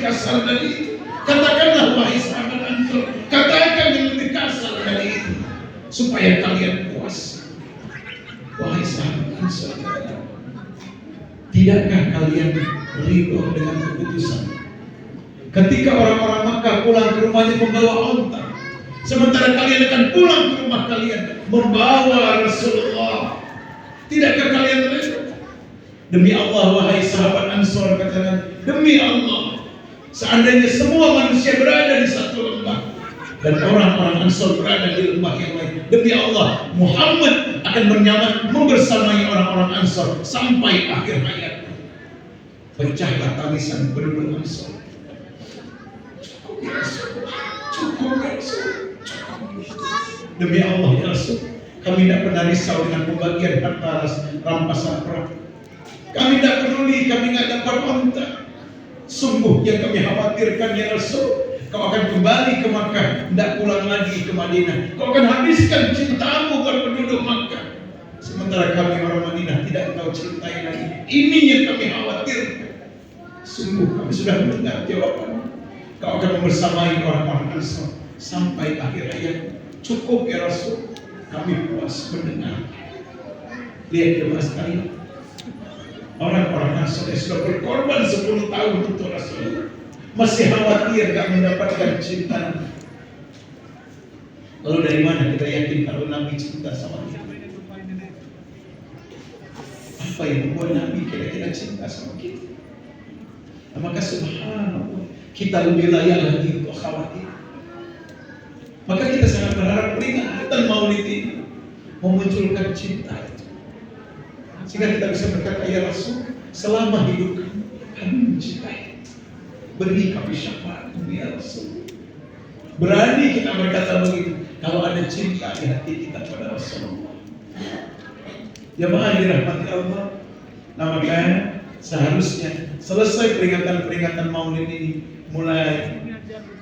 kasar dari itu. Katakanlah wahai sahabat Ansor, katakan yang lebih kasar dari itu supaya kalian puas. Wahai sahabat Ansor, tidakkah kalian ridho dengan keputusan ketika orang-orang Makkah pulang ke rumahnya membawa onta, sementara kalian akan pulang ke rumah kalian membawa Rasulullah? Tidakkah kalian ridho? Demi Allah wahai sahabat Ansor, katakan demi Allah, seandainya semua manusia berada di satu lembah dan orang-orang Ansor berada di lembah yang lain, demi Allah Muhammad akan membersamai orang-orang Ansor sampai akhir hayat. Pecahlah tangisan penduduk Ansor. Cukup ya Rasul. Demi Allah ya Rasul, kami tidak pernah risau dengan pembagian harta rampasan perang. Kami tidak peduli, kami tidak dapat onta. Sungguh yang kami khawatirkan ya Rasul, kau akan kembali ke Makkah, tidak pulang lagi ke Madinah. Kau akan habiskan cintamu buat penduduk Makkah, sementara kami orang Madinah tidak kau cintai lagi. Ini yang kami khawatirkan. Sungguh kami sudah mendengar jawaban. Kau akan membersamai orang-orang Ansor sampai akhir hayat. Cukup ya Rasul, kami puas mendengar. Lihat jemaah sekalian, orang-orang Ansor yang sudah berkorban 10 tahun untuk Rasul masih khawatir gak mendapatkan cinta. Lalu dari mana kita yakin kalau Nabi cinta sama kita? Apa yang membuat Nabi kira-kira cinta sama kita? Maka subhanallah, kita lebih layak lagi untuk khawatir. Maka kita sangat berharap peringatan Maulid ini memunculkan cinta itu, sehingga kita bisa berkata, ya Rasul, selama hidup kami mencintai, beri kami syafaat ya Rasul. Berani kita berkata begitu kalau ada cinta di hati kita pada Rasulullah. Jemaah dirahmati Allah. Nah maka seharusnya selesai peringatan Maulid ini, mulai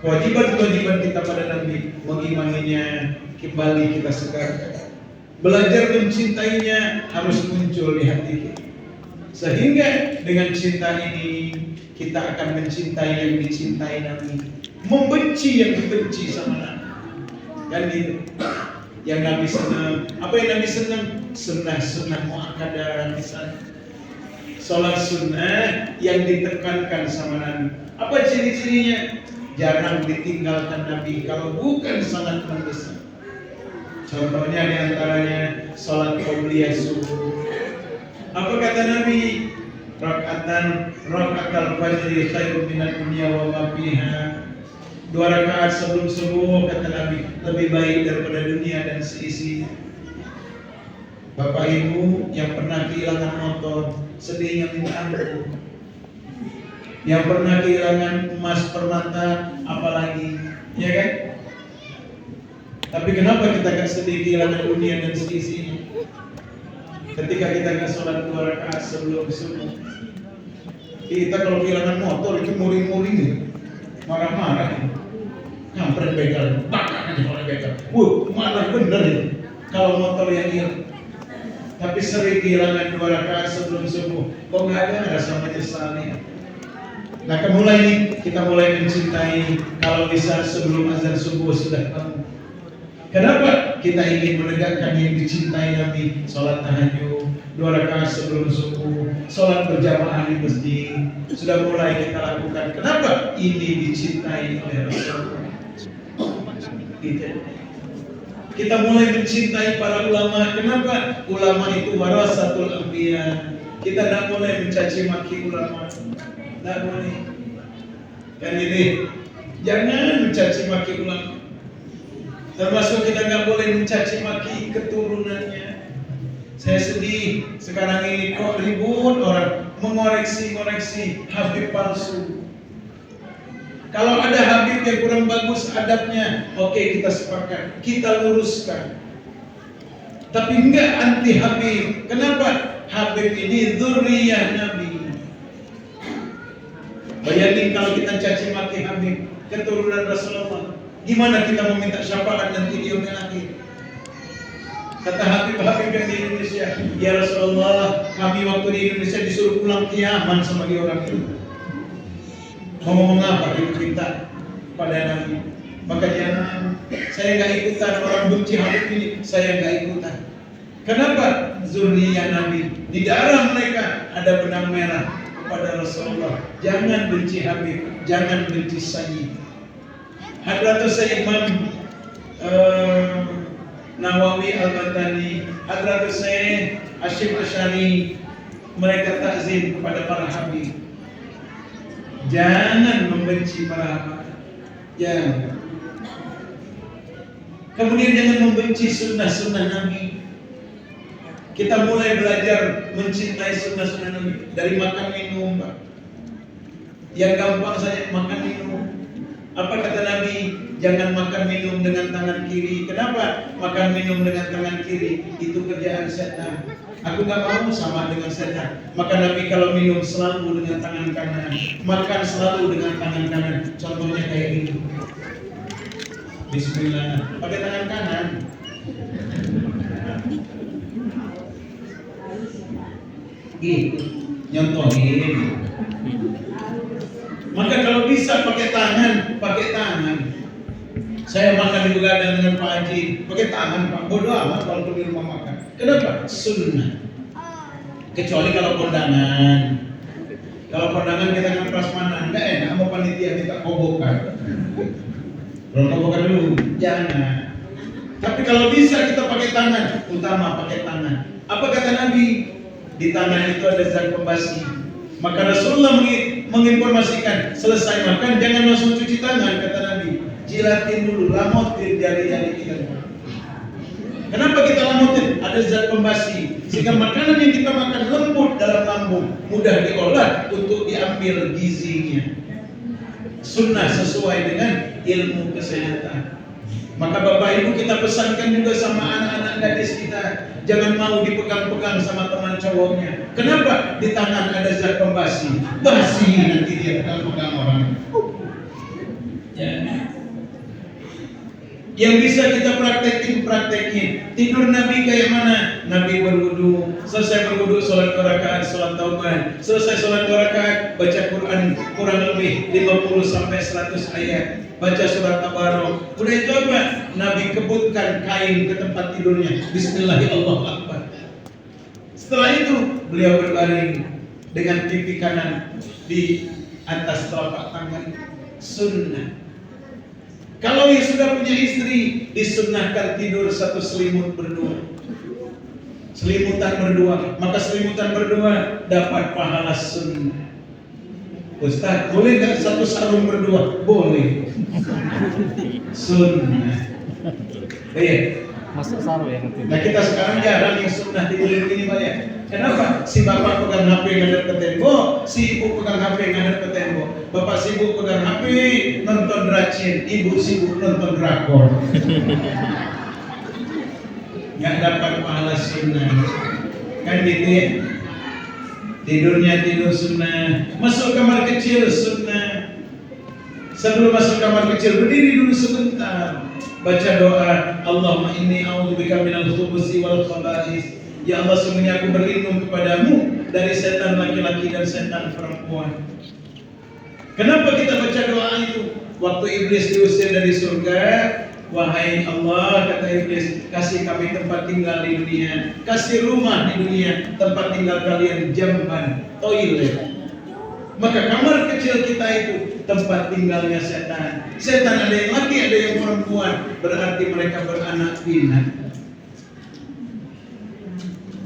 kewajiban-kewajiban kita pada Nabi, mengimaninya kembali kita sekarang. Belajar mencintainya harus muncul di hati kita, sehingga dengan cinta ini kita akan mencintai yang dicintai Nabi, membenci yang dibenci sama Nabi. Kan gitu. Yang Nabi senang, apa yang Nabi senang? Sunnah-sunnah muakkadah misalnya. Salat sunnah yang ditekankan sama Nabi. Apa ciri-cirinya? Jarang ditinggalkan Nabi kalau bukan sangat mendesak. Contohnya diantaranya salat qobliyah subuh. Apa kata Nabi? Raka'atal fajri khairun minad dunya wa ma fiha. 2 rakaat sebelum subuh kata Nabi lebih baik daripada dunia dan seisinya. Bapak Ibu yang pernah kehilangan motor, sedihnya minta ampun. Yang pernah kehilangan emas permata, apalagi, ya kan? Tapi kenapa kita gak sedih kehilangan dunia dan seisinya? Ketika kita gak sholat 2 rakaat sebelum subuh. Kita kalau kehilangan motor itu muring-muring, marah-marah. Kampret begal, bakar aja oleh begal. Marah bener itu kalau motor yang hilang. Tapi sering kehilangan 2 rakaat sebelum subuh, kok nggak ada rasa menyesalnya. Nah, kita mulai mencintai kalau bisa sebelum azan subuh sudah tahu. Kenapa? Kita ingin menegakkan yang dicintai Nabi, sholat tahajud, 2 rakaat sebelum subuh, sholat berjamaah di masjid, sudah mulai kita lakukan. Kenapa? Ini dicintai oleh Rasulullah. Kita mulai mencintai para ulama. Kenapa? Ulama itu warasatul anbiya. Kita tidak boleh mencaci maki ulama. Tidak boleh. Kan ini, jangan mencaci maki ulama. Termasuk kita nggak boleh mencaci maki keturunannya. Saya sedih sekarang ini kok ribut orang mengoreksi Habib palsu. Kalau ada Habib yang kurang bagus adabnya, oke, kita sepakat, kita luruskan. Tapi enggak anti Habib. Kenapa? Habib ini dzurriyyah Nabi. Bayangin kalau kita caci maki Habib, keturunan Rasulullah, gimana kita meminta syafaat nanti di yaumil akhir? Kata Habib yang di Indonesia, ya Rasulullah, kami waktu di Indonesia disuruh pulang ke Yaman sama dia orang itu. Ngomong apa kita pada Nabi? Maka jangan, saya nggak ikutan orang benci Habib ini, saya nggak ikutan. Kenapa? Zuriyah Nabi, di darah mereka ada benang merah kepada Rasulullah. Jangan benci Habib, jangan benci Sayyid. Hadratus Sayyid Imam Nawawi Al-Batani, Hadratus Sayyid Hashim Asy'ari, mereka takzim kepada para Habib. Jangan membenci para Habib. Jangan. Kemudian jangan membenci sunnah-sunnah Nabi. Kita mulai belajar mencintai sunnah-sunnah Nabi dari makan minum, Pak. Yang gampang saja makan minum. Apa kata Nabi? Jangan makan minum dengan tangan kiri. Kenapa? Makan minum dengan tangan kiri itu kerjaan setan. Aku nggak mau sama dengan setan. Maka Nabi kalau minum selalu dengan tangan kanan, makan selalu dengan tangan kanan. Contohnya kayak ini. Bismillah. Pakai tangan kanan. Gitu, nyontohin. Maka kalau bisa pakai tangan, pakai tangan. Saya makan di begadang dengan Pak Haji, pakai tangan Pak. Bodoh amat kalau di rumah makan. Kenapa? Sunnah. Kecuali kalau kondangan. Kalau kondangan kita kan prasmanan, nggak enak sama panitia minta kobokan. Kalau kobokan dulu, jangan. Tapi kalau bisa kita pakai tangan, utama pakai tangan. Apa kata Nabi? Di tangan itu ada zat pembasmi. Maka Rasulullah menginformasikan, selesai makan jangan langsung cuci tangan, kata Nabi. Jilatin dulu, lamotin jari-jari kita. Kenapa kita lamotin? Ada zat pembasmi. Sehingga makanan yang kita makan lembut dalam lambung, mudah diolah untuk diambil gizinya. Sunnah sesuai dengan ilmu kesehatan. Maka Bapak Ibu kita pesankan juga sama anak-anak gadis kita, jangan mau dipegang-pegang sama teman cowoknya. Kenapa? Di tangan ada zat pembasmi. Basi nanti dia pegang-pegang orang. Jangan. Yang bisa kita praktekin. Tidur Nabi kayak mana? Nabi berwudu, selesai berwudu sholat 2 rakaat, sholat taubat. Selesai sholat 2 rakaat, baca Quran kurang lebih 50 sampai 100 ayat. Baca surat Tabarok. Udah itu apa? Nabi kebutkan kain ke tempat tidurnya. Bismillahirrahmanirrahim. Setelah itu beliau berbaring dengan pipi kanan di atas telapak tangan. Sunnah. Kalau yang sudah punya istri, disunnahkan tidur satu selimut berdua. Selimutan berdua. Maka selimutan berdua dapat pahala sunnah. Ustaz, boleh nggak satu sarung berdua? Boleh. Sunnah. Iya. Masuk sarung yang itu. Nah kita sekarang jarang yang sunnah tidur ini banyak. Kenapa? Si bapak pegang HP ngadep ke tembok, si ibu pegang HP ngadep ke tembok. Bapak sibuk pegang HP nonton dracin, ibu sibuk nonton drakor. Nggak dapat pahala sunnah. Kan gitu ya? Tidurnya tidur sunnah, masuk kamar kecil sunnah. Sebelum masuk kamar kecil berdiri dulu sebentar, baca doa, Allahumma inni a'udzubika minal khubuthi wal khaba'is. Ya Allah, sungguhnya aku berlindung kepadamu dari setan laki-laki dan setan perempuan. Kenapa kita baca doa itu? Waktu iblis diusir dari surga, wahai Allah, kata iblis, kasih kami tempat tinggal di dunia, kasih rumah di dunia, tempat tinggal kalian jamban, toilet. Maka kamar kecil kita itu tempat tinggalnya setan. Setan ada yang laki, ada yang perempuan, berarti mereka beranak pinak.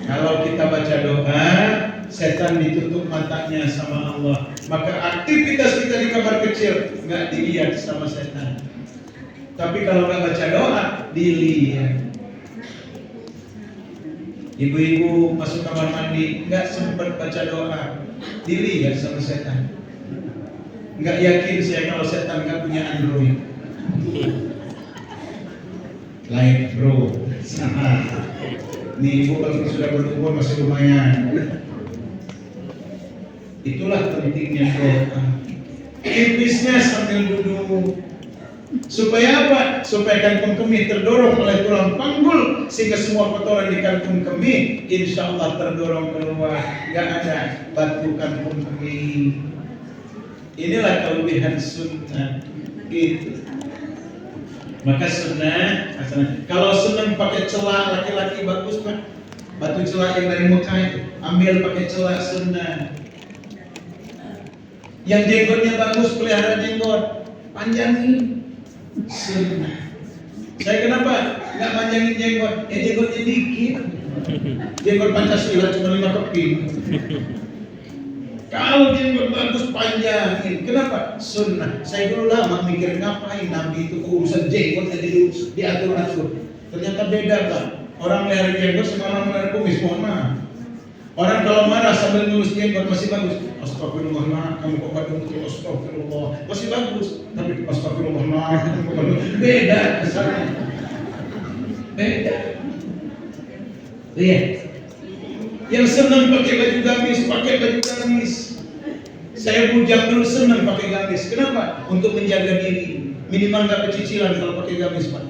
Kalau kita baca doa, setan ditutup matanya sama Allah. Maka aktivitas kita di kamar kecil nggak dilihat sama setan. Tapi kalau nggak baca doa, dilihat. Ibu-ibu masuk kamar mandi, nggak sempat baca doa, dilihat sama setan. Nggak yakin saya kalau setan nggak punya Android. Like bro, nih ibu kalau sudah berumur masih lumayan. Itulah pentingnya doa. Iblisnya sambil duduk. Supaya apa? Supaya kantung kemih terdorong oleh tulang panggul, sehingga semua kotoran di kantung kemih insya Allah terdorong keluar. Gak ada batu kantung kemih. Inilah kelebihan sunnah gitu. Maka sunnah, kalau sunnah pakai celak laki-laki bagus Pak. Batu celak yang dari Mekah itu ambil pakai celak sunnah. Yang jenggotnya bagus, pelihara jenggot, panjangin sunnah. Saya kenapa nggak panjangin jenggot? Jenggotnya dikit. Jenggot Pancasila cuma 5 keping. Kalau jenggot bagus panjangin, kenapa? Sunnah. Saya dulu lama mikir ngapain Nabi itu urusan jenggot jadi diatur-atur. Ternyata beda Pak. Orang melihara jenggot sama orang melihara kumis, mohon maaf. Orang kalau marah sambil ngurus jenggot masih bagus. Astagfirullah, nah, kamu kok pada betul astagfirullah. Masih bagus, tapi astagfirullah, nah, beda kesannya. Beda. Lihat. Yang senang pakai baju gamis, pakai baju gamis. Saya bujang dulu senang pakai gamis. Kenapa? Untuk menjaga diri. Minimal nggak pecicilan kalau pakai gamis Pak.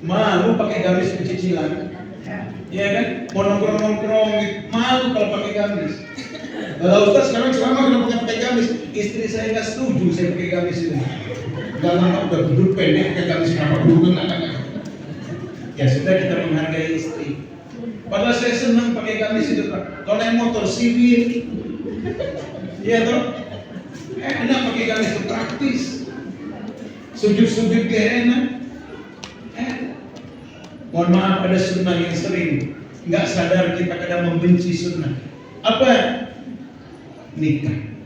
Malu pakai gamis pecicilan. Ya kan? Mau nongkrong-nongkrong, malu kalau pakai gamis. Kalau Ustaz sekarang selama kenapa pakai gamis? Istri saya nggak setuju saya pakai gamis ini. Gak lama udah duduk pendek pakai gamis kenapa dulu nggak. Ya sudah kita menghargai istri. Padahal saya senang pakai gamis itu Pak. Kalau naik motor sipir, iya toh, enak pakai gamis itu praktis. Sujud-sujud gak enak. Mohon maaf ada sunnah yang sering nggak sadar kita kadang membenci sunnah. Apa? Nikah.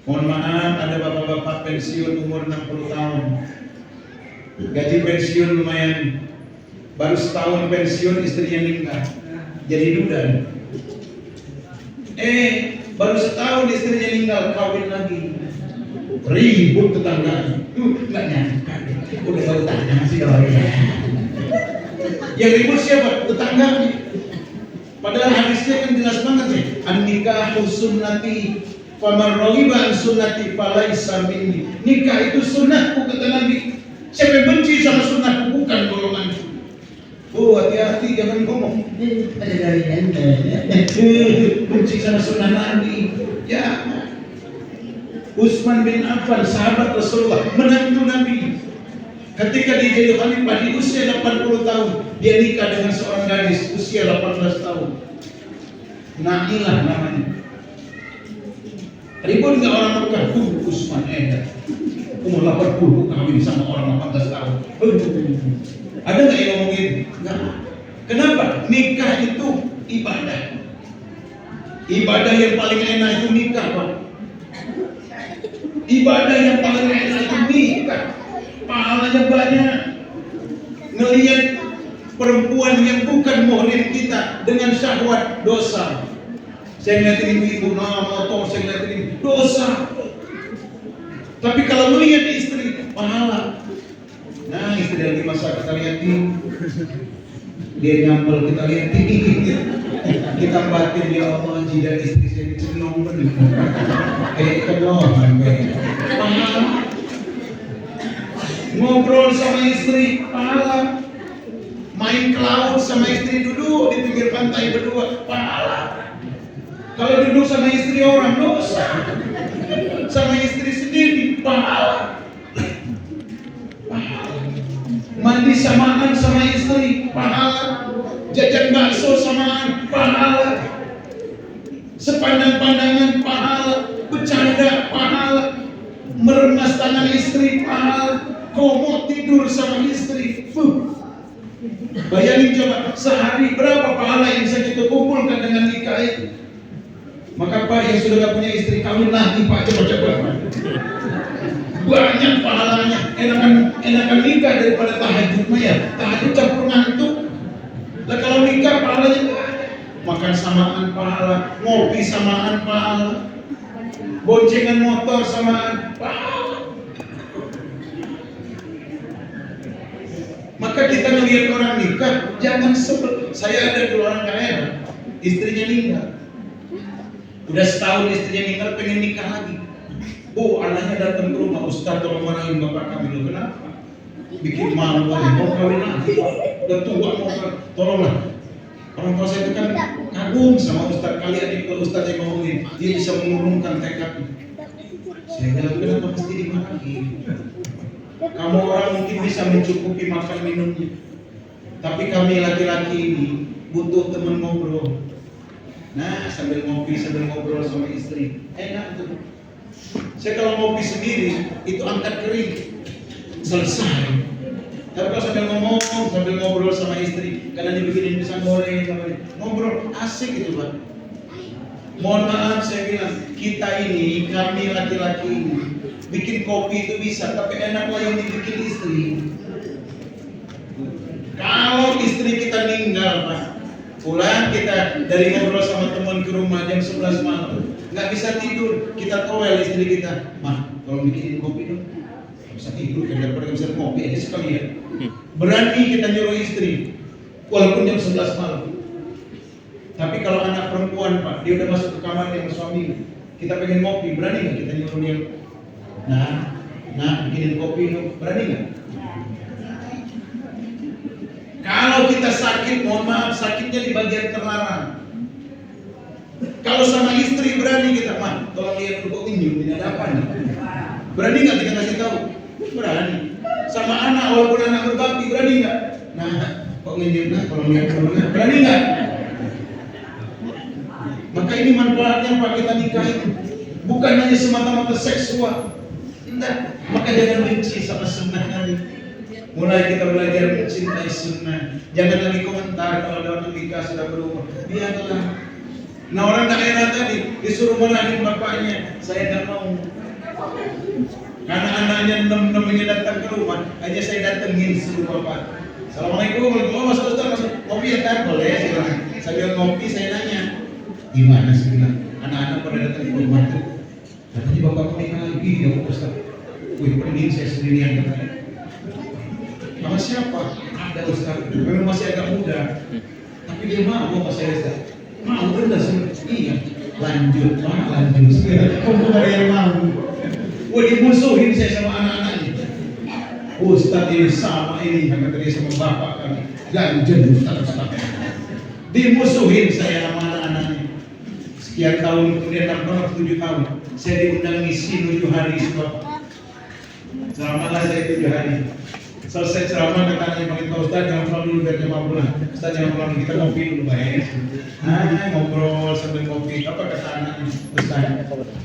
Mohon maaf ada bapak-bapak pensiun umur 60 tahun. Gaji pensiun lumayan. Baru setahun pensiun istrinya nikah, jadi duda. Baru setahun istrinya meninggal, kawin lagi. Ribut tetangganya. Nggak nyangka, udah tahu tanya masih doain. Yang ribut siapa? Tetangganya. Padahal hadisnya kan jelas banget nih. An-nikahu sunnati, faman raghiba an sunnati falaysa minni. Nikah itu sunnahku kata Nabi. Siapa yang benci sama sunnahku bukan golonganku. Oh hati-hati jangan ngomong ada dari benci sama sunnah Nabi. Ya, Utsman bin Affan sahabat Rasulullah, menantu Nabi, ketika dia jadi khalifah di usia 80 tahun dia nikah dengan seorang gadis usia 18 tahun. Nailah namanya. Ribut nggak orang Mekah? Utsman umur 80 kawin sama orang 18 tahun. Ada nggak yang ngomongin? Nggak. Kenapa? Nikah itu ibadah. Ibadah yang paling enak itu nikah Pak. Ibadah yang paling enak itu nikah. Pahalanya banyak. Ngelihat perempuan yang bukan muhrim kita dengan syahwat dosa. Saya ngeliatin ibu-ibu motor, saya ngeliatin dosa. Tapi kalau melihat istri, pahala. Nah istri yang dimasak kita lihatin, dia nyampel kita lihatin, kita batin ya Allah jidat istri saya dicenong bener, kayak kedohan kayak. Pahala. Ngobrol sama istri, pahala. Main ke laut sama istri, duduk di pinggir pantai berdua, pahala. Kalau duduk sama istri orang dosa, sama istri sendiri pahala. Mandi samaan sama istri pahala. Jajan bakso samaan pahala. Sepandang-pandangan pahala. Bercanda pahala. Meremas tangan istri pahala. Komot tidur sama istri. Bayangin coba sehari berapa pahala yang bisa kita kumpulkan dengan nikah itu. Maka Pak yang sudah gak punya istri kawin lagi Pak, coba-coba banyak pahalanya. Enakan nikah daripada tahajud ya. Tahajud campur ngantuk. Lah kalau nikah pahalanya banyak. Makan samaan pahala, ngopi samaan pahala, boncengan motor samaan pahala. Maka kita melihat orang nikah jangan sebel. Saya ada 2 orang kaya, istrinya meninggal. Udah setahun istrinya meninggal, pengen nikah lagi. Oh, anaknya datang ke rumah, Ustaz tolong marahin bapak kami dulu. Kenapa? Bikin malu lagi, mau kawin lagi. Udah tua mau kawin, tolonglah. Orang tua saya itu kan kagum sama Ustaz. Kali adik Ustaz yang ngomongin, dia bisa mengurungkan tekadnya. Saya bilang, kenapa mesti dimarahi? Kamu orang mungkin bisa mencukupi makan minumnya, tapi kami laki-laki ini butuh teman ngobrol. Nah, sambil ngopi, sambil ngobrol sama istri, enak tuh. Saya kalau ngopi sendiri, itu angkat kering, selesai. Tapi kalau sambil ngomong, sambil ngobrol sama istri, kadang dibikinin pisang goreng, ngobrol asik itu Pak. Mohon maaf saya bilang, kita ini, kami laki-laki ini, bikin kopi itu bisa, tapi enaklah yang dibikin istri. Kalau istri kita meninggal Pak, pulang kita dari ngobrol sama teman ke rumah jam 11 malam, nggak bisa tidur, kita towel istri kita, Mah, kalau bikinin kopi dong, nggak bisa tidur, daripada nggak bisa kopi aja sekalian. Berani kita nyuruh istri, walaupun jam 11 malam. Tapi kalau anak perempuan Pak, dia udah masuk ke kamar dengan suami, kita pengen ngopi, berani nggak kita nyuruh dia? Nah, bikinin kopi dong, berani nggak? Kalau kita sakit, mohon maaf, sakitnya di bagian terlarang. Kalau sama istri berani kita, Mah, tolong lihat dulu ini ada apa nih? Berani nggak kita kasih tahu? Berani. Sama anak, walaupun anak berbakti, berani nggak? Nah, kok nginjil nah, kalau lihat dulu, berani nggak? Maka ini manfaatnya Pak kita nikah itu bukan hanya semata-mata seksual. Tidak. Maka jangan benci sama sunnah Nabi. Mulai kita belajar mencintai sunnah. Jangan lagi komentar kalau ada orang nikah sudah berumur. Biarlah. Nah orang daerah tadi disuruh marahin bapaknya, saya tidak mau. Karena anaknya namanya datang ke rumah, aja saya datengin suruh bapak. Assalamualaikum, Mas Ustaz, masuk ngopi ya kan? Boleh, silakan. Sambil ngopi saya nanya, gimana sih bilang anak-anak pada datang ke rumah tuh? Katanya bapak nikah lagi, ya Ustaz. Wih, mending saya sendirian katanya. Sama siapa? Ada Ustaz. Memang masih agak muda, tapi dia mau sama saya Ustaz. Mau benar sih? Iya. Lanjut, lanjut. Kok ada yang mau? Wah, dimusuhin saya sama anak-anaknya. Ustaz ini sama ini, kata dia sama bapak kami. Ganjen Ustaz. Dimusuhin saya sama anak-anaknya. Sekian tahun kemudian 7 tahun saya diundang ngisi 7 hari sebab ceramahlah saya 7 hari. Selesai ceramah katanya paling Pak Ustaz jangan pulang dulu biar jemaah pulang. Ustaz jangan pulang, kita ngopi dulu baik. Ngobrol sambil ngopi. Apa kata anaknya? Ustaz,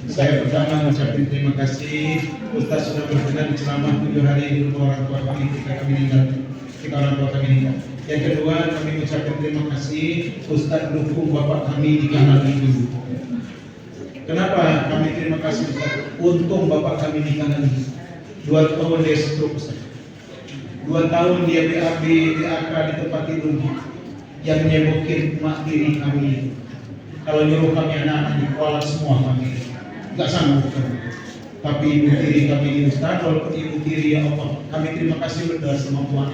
saya pertama mengucapkan terima kasih Ustaz sudah berkenan di ceramah 7 hari di rumah orang tua kami ketika kami meninggal. Ketika orang tua kami meninggal. Yang kedua kami mengucapkan terima kasih Ustaz dukung bapak kami di kanal dulu. Kenapa kami terima kasih Ustaz? Untung bapak kami nikah lagi. 2 tahun dia stroke Ustaz. 2 tahun dia BAB, DAK di tempat tidur. Yang nyebokin mak diri kami. Kalau nyuruh kami anak-anak dikualat semua kami. Enggak sanggup kami. Tapi ibu tiri kami ini Ustaz, walaupun ibu tiri ya Allah, kami terima kasih benar sama Tuhan.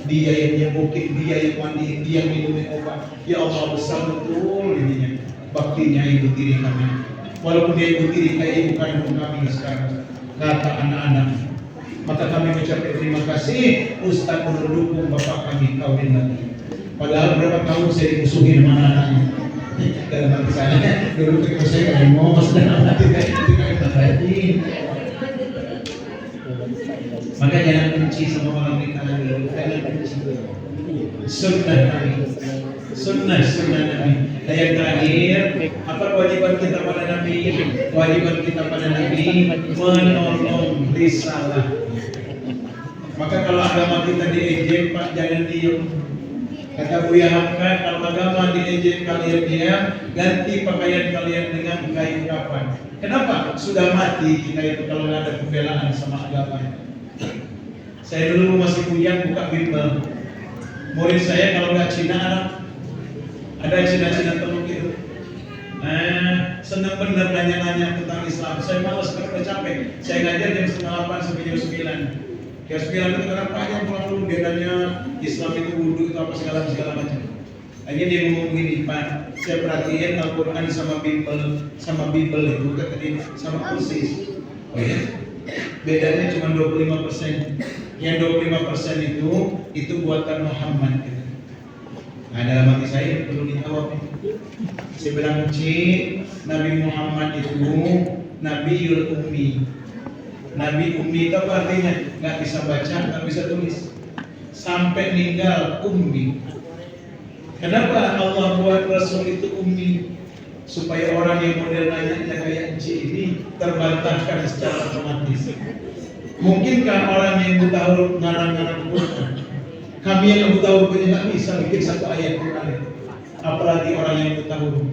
Dia yang nyebokin, dia yang mandiin, dia yang minumin obat. Ya Allah besar betul ininya. Baktinya ibu tiri kami. Walaupun dia ibu tiri kayak ibu kandung kami sekarang. Kata anak-anak. Maka kami mengucapkan terima kasih Ustaz mendukung bapak kami kawin lagi. Padahal berapa tahun saya dimusuhin sama anak-anaknya. Dalam hati saya dulu ketemu saya kayak ngomong dalam hati saya. Maka jangan benci sama orang nikah lagi. Jangan benci. Sunnah Nabi. Sunnah Nabi. Dan yang terakhir, apa kewajiban kita pada Nabi? Kewajiban kita pada Nabi menolong risalah. Maka kalau agama kita diejek, Pak, jangan diem. Kata Buya Hamka, kalau agama diejek kalian diam, ganti pakaian kalian dengan kain kafan. Kenapa? Sudah mati kita itu kalau nggak ada pembelaan sama agama. Saya dulu masih bujang buka bimbel. Murid saya kalau nggak Cina Arab, ada Cina-Cina teluk itu. Senang benar nanya-nanya tentang Islam. Saya malas karena udah capek. Saya ngajar jam 8 sampai jam 9. Jam 9 itu kenapa aja pulang dulu, dia nanya Islam itu wudhu itu apa segala macam. Akhirnya dia ngomong gini, Pak, saya perhatiin Al-Quran sama Bible itu kata dia sama persis. Oh ya, bedanya cuma 25%. Yang 25% itu buatan Muhammad. Gitu. Nah dalam hati saya perlu dijawab. Saya bilang, Nabi Muhammad itu Nabiul Ummi. Nabi Ummi itu apa artinya? Nggak bisa baca, nggak bisa tulis. Sampai meninggal ummi. Kenapa Allah buat Rasul itu ummi? Supaya orang yang model nanya kayak Encik ini terbantahkan secara otomatis. Mungkinkah orang yang buta huruf ngarang-ngarang Quran? Kami yang buta huruf punya nggak bisa bikin satu ayat Quran. Apalagi orang yang buta huruf.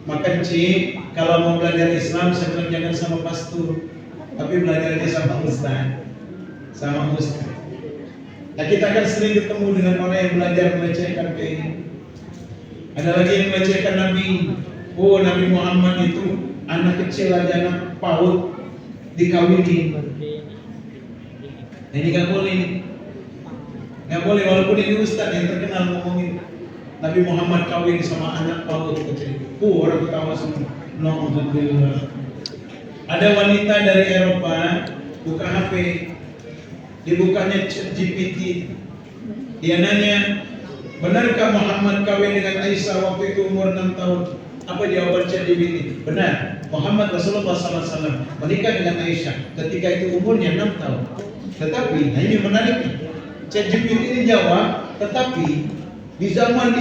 Maka Encik, kalau mau belajar Islam saya bilang jangan sama pastor, tapi belajarnya sama ustaz. Sama ustaz. Nah, kita akan sering ketemu dengan orang yang belajar melecehkan kayak ini. Ada lagi yang melecehkan Nabi. Oh, Nabi Muhammad itu anak kecil aja, anak PAUD dikawinin. Nah, ini nggak boleh nih. Nggak boleh, walaupun ini ustaz yang terkenal ngomongin Nabi Muhammad kawin sama anak PAUD kecil. Orang ketawa semua. Alhamdulillah. Ada wanita dari Eropa buka HP, dibukanya ChatGPT. Dia nanya, benarkah Muhammad kawin dengan Aisyah waktu itu umur 6 tahun? Apa jawaban ChatGPT? Benar, Muhammad Rasulullah SAW menikah dengan Aisyah ketika itu umurnya 6 tahun. Tetapi, nah ini menarik, ChatGPT ini jawab, tetapi di zaman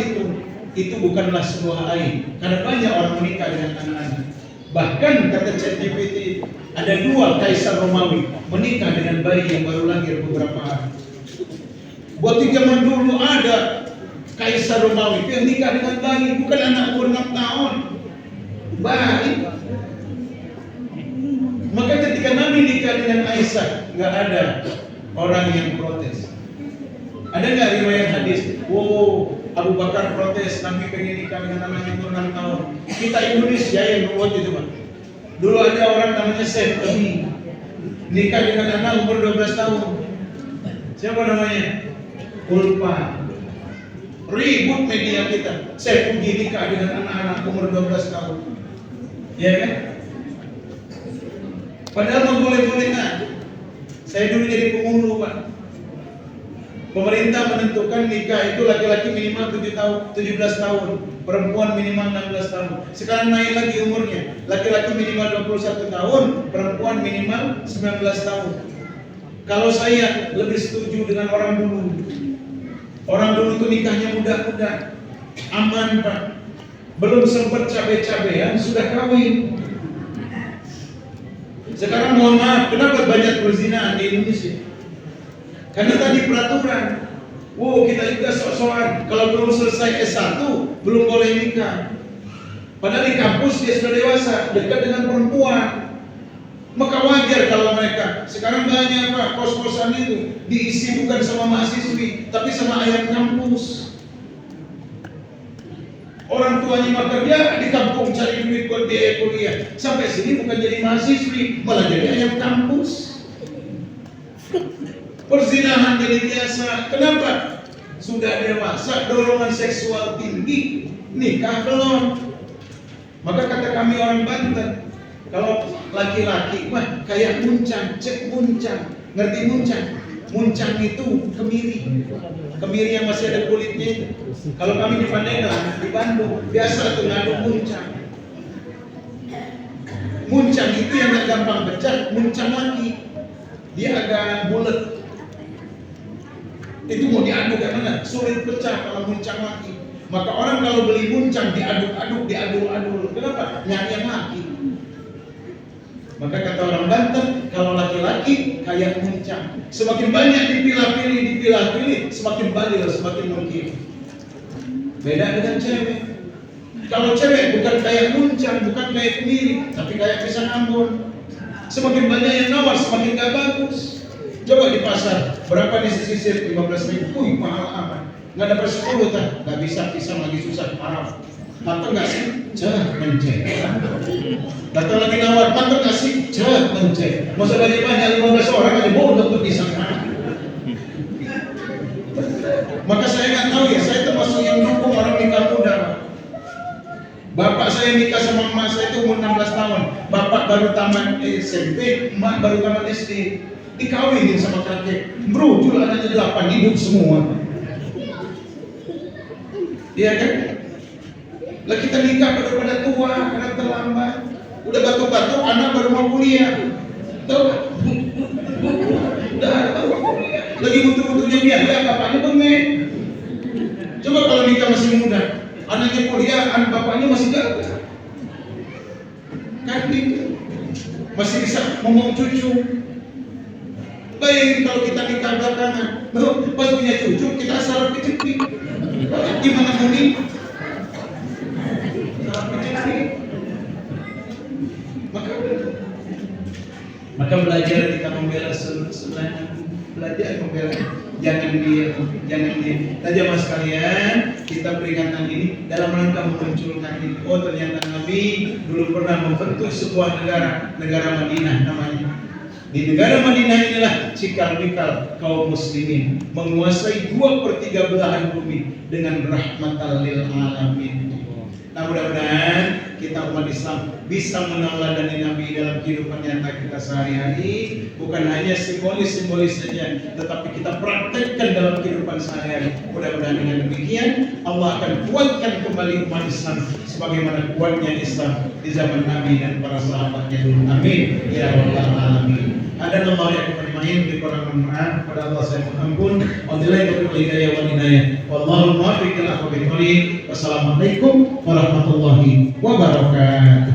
itu bukanlah sebuah aib, karena banyak orang menikah dengan anak-anak. Bahkan kata ChatGPT, ada 2 kaisar Romawi menikah dengan bayi yang baru lahir beberapa hari. Buat di zaman dulu ada kaisar Romawi yang nikah dengan bayi, bukan anak umur 6 tahun. Bayi. Maka ketika Nabi nikah dengan Aisyah, nggak ada orang yang protes. Ada nggak riwayat hadis? Oh, Abu Bakar protes, Nabi pengen nikah dengan anaknya umur 6 tahun. Kita Indonesia yang membuat itu, Pak. Dulu ada orang namanya Syekh Abi, nikah dengan anak umur 12 tahun. Siapa namanya? Ulpa. Ribut media kita. Syekh Abi nikah dengan anak-anak umur 12 tahun. Ya kan? Padahal boleh-boleh kan? Saya dulu jadi pemuluh, Pak. Pemerintah menentukan nikah itu laki-laki minimal 17 tahun, perempuan minimal 16 tahun. Sekarang naik lagi umurnya, laki-laki minimal 21 tahun, perempuan minimal 19 tahun. Kalau saya lebih setuju dengan orang dulu. Orang dulu itu nikahnya muda-muda, aman, Pak. Belum sempat cabai-cabean sudah kawin. Sekarang mohon maaf, kenapa banyak perzinahan di Indonesia? Karena tadi peraturan, kita juga sok-sokan, kalau belum selesai S1, belum boleh nikah. Padahal di kampus dia sudah dewasa, dekat dengan perempuan. Maka wajar kalau mereka, sekarang banyak Pak, kos-kosan itu diisi bukan sama mahasiswi, tapi sama ayam kampus. Orang tuanya bekerja di kampung cari duit buat biaya kuliah, sampai sini bukan jadi mahasiswi, malah jadi ayam kampus. Perzinahan jadi biasa. Kenapa? Sudah dewasa, dorongan seksual tinggi, nikah belum. Maka kata kami orang Banten, kalau laki-laki, wah kayak muncang, cek muncang. Ngerti muncang? Muncang itu kemiri. Kemiri yang masih ada kulitnya. Kalau kami di Pandenan, di Bandung, biasa tuh ngadu muncang. Muncang itu yang gak gampang pecah, muncang lagi. Dia agak bulat. Itu mau diaduk kayak mana? Sulit pecah kalau muncang lagi. Maka orang kalau beli muncang diaduk-aduk, diaduk-aduk. Kenapa? Nyari yang laki. Maka kata orang Banten, kalau laki-laki kayak muncang. Semakin banyak dipilah-pilih, semakin balil, semakin mungkin. Beda dengan cewek. Kalau cewek bukan kayak muncang, bukan kayak kemiri, tapi kayak pisang Ambon. Semakin banyak yang nawar, semakin gak bagus. Coba di pasar, berapa di sisir? 15.000. Mahal amat. Nggak dapat 10 kan? Nggak bisa, pisang lagi susah, haram. Mantap nggak sih? Jangan mencet. Datang lagi nawar, mantap nggak sih? Jangan mencet. Masa banyak 15 orang aja bodoh untuk pisang. Maka saya nggak tahu ya, saya termasuk yang dukung orang nikah muda. Bapak saya nikah sama emak saya itu umur 16 tahun. Bapak baru tamat SMP, emak baru tamat SD. Dikawinin sama kakek. Bro, jual anaknya 8, hidup semua. Iya kan? Lah kita nikah pada tua karena terlambat. Udah batuk-batuk, anak baru mau kuliah. Tahu nggak? Udah baru mau kuliah. Lagi butuh-butuhnya biaya, bapaknya bengek. Coba kalau nikah masih muda, anaknya kuliah, anak bapaknya masih gagah. Kan gitu. Masih bisa ngomong cucu. Bayangin kalau kita nikah belakangan, pas punya cucu kita sarap kejepit. Gimana mau nikah? Sarap kejepit. Maka belajar kita membela sebenarnya, belajar membela, jangan dia. Nah, jamaah sekalian, kita peringatan ini dalam rangka memunculkan ini. Oh, ternyata Nabi dulu pernah membentuk sebuah negara Madinah namanya. Di negara Madinah inilah cikal-bakal kaum muslimin menguasai 2/3 belahan bumi dengan rahmatan lil alamin. Nah, mudah-mudahan kita umat Islam bisa meneladani Nabi dalam kehidupan nyata kita sehari-hari, bukan hanya simbolis saja, tetapi kita praktekkan dalam kehidupan sehari-hari. Mudah-mudahan dengan demikian Allah akan kuatkan kembali umat Islam sebagaimana kuatnya Islam di zaman Nabi dan para sahabatnya dulu. Amin ya rabbal alamin. Ada Allah yang bermain di Quran Maaf pada Allah saya mohon ampun. Wabillahi hidayah wal hidayah. Wallahu muwaffiq ila aqwamit thoriq. Wassalamualaikum warahmatullahi wabarakatuh.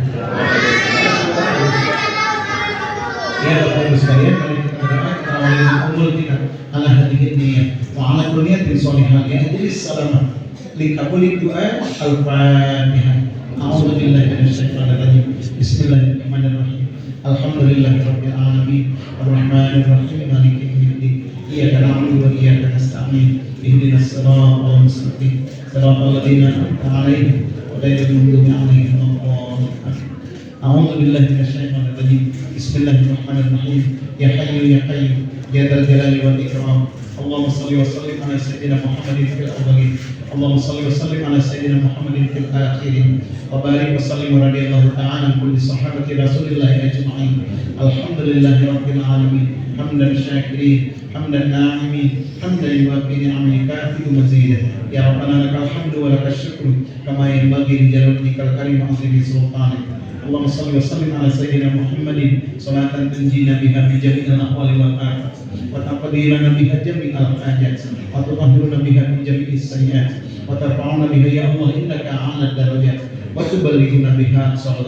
Ya Bapak Ibu sekalian, mari kita berdoa kita awali umul kita ala hadihin niyat wa ala kulliyatin sholihah ya ajlis salamah li qabuli du'a al-fatihah. A'udzu billahi minasyaitonir rajim. Bismillahirrahmanirrahim. Alhamdulillahirabbil alamin arrahmanir rahim maliki yaumiddin iyyaka na'budu wa iyyaka nasta'in ihdinas siratal mustaqim siratal ladzina an'amta 'alaihim ghairil maghdubi 'alaihim waladdallin. A'udzu billahi minasyaitonir rajim. Bismillahirrahmanirrahim. Ya hayyu ya qayyum ya dzal jalali wal ikram. Allahumma shalli wa sallim ala sayyidina Muhammadin fil awwalin. Allahumma shalli wa sallim ala sayyidina Muhammadin fil akhirin. Wa barik wa sallim wa radiyallahu ta'ala an kulli sahabati Rasulillah ajma'in. Alhamdulillahi rabbil alamin. Hamdan syakirin, hamdan na'imin, hamdan yuwaffi ni'amahu kafi'u mazidah. Ya Rabbana lakal hamdu wa lakal syukru kama yanbaghi li jalalikal karim wa 'azimi sultanik. Allahumma shalli wa sallim ala sayyidina Muhammadin salatan tunjina biha fi jami'il ahwali wal afat wa taqdi lana biha jami'al hajat wa tutahhiruna biha min jami'is sayyi'at wa tarfa'una biha ya Allah innaka a'la darajat wa tuballighuna biha aqsal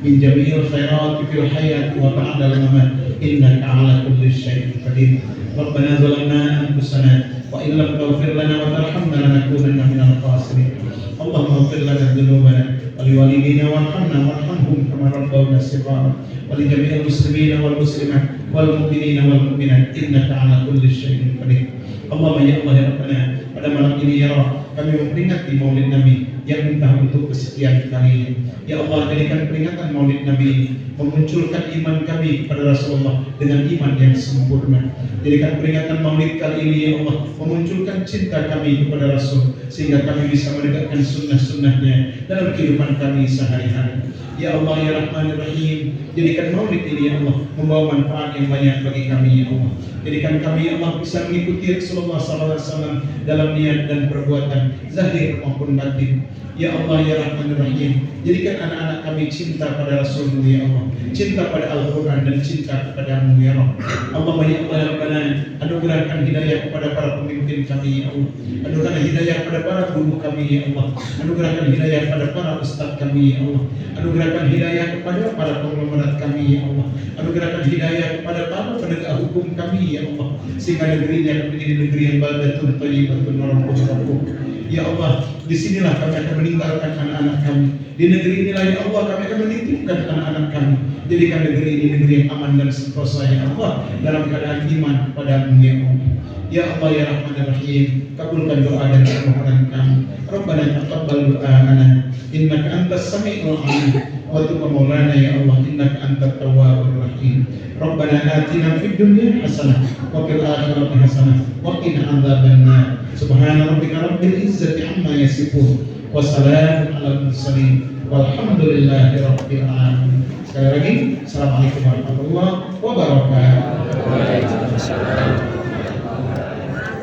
min jami'il khairat fil hayat wa ba'da al-mamat innaka 'ala kulli syai'in qadir. Rabbana zalamna anfusana wa in lam taghfir lana wa tarhamna lanakunanna minal khasirin. Allahumma ighfir lana dhunubana wa liwalidina warhamna warhamhum kama rabbawna shighara wa li jami'il muslimina wal muslimat wal mu'minina wal mu'minat innaka 'ala kulli syai'in qadir. Allahumma ya Allah ya Rabbana, pada malam ini ya Rabb, kami memperingati Maulid Nabi yang entah untuk kesekian kalinya. Ya Allah, jadikan peringatan Maulid Nabi memunculkan iman kami kepada Rasulullah dengan iman yang sempurna. Jadikan peringatan Maulid kali ini ya Allah memunculkan cinta kami kepada Rasul sehingga kami bisa menegakkan sunnah-sunnahnya dalam kehidupan kami sehari-hari. Ya Allah ya Rahman ya Rahim, jadikan Maulid ini ya Allah membawa manfaat yang banyak bagi kami ya Allah. Jadikan kami ya Allah bisa mengikuti Rasulullah SAW dalam niat dan perbuatan zahir maupun batin. Ya Allah ya Rahman ya Rahim, jadikan anak-anak kami cinta pada Rasul-Mu ya Allah, cinta pada Al-Quran dan cinta kepada-Mu ya Allah. Allahumma ya Allah ya Rabbana, anugerahkan hidayah kepada para pemimpin kami ya Allah, anugerahkan hidayah kepada para guru kami ya Allah, anugerahkan hidayah kepada para ustaz kami ya Allah, anugerahkan hidayah kepada para konglomerat kami ya Allah, anugerahkan hidayah kepada para penegak hukum kami ya Allah, sehingga negerinya menjadi negeri yang baldatun thayyibatun warahmatullahi. Ya Allah, disinilah kami akan meninggalkan anak-anak kami. Di negeri inilah ya Allah kami akan menitipkan anak-anak kami. Jadikan negeri ini negeri yang aman dan sentosa ya Allah, dalam keadaan iman kepada-Mu ya Allah. Ya Allah ya Rahman ya Rahim, kabulkan doa dan permohonan kami. Rabbana taqabbal du'ana innaka antas sami'ul 'alim wa tub maulana ya Allah innaka antat tawwabur rahim. Rabbana atina fid dunya hasanah wa fil akhirati hasanah wa qina adzabannar. Subhana rabbika rabbil izzati amma yasifun wa salamun 'alal mursalin walhamdulillahi rabbil alamin. Sekali lagi, assalamualaikum warahmatullahi wabarakatuh. Waalaikumsalam.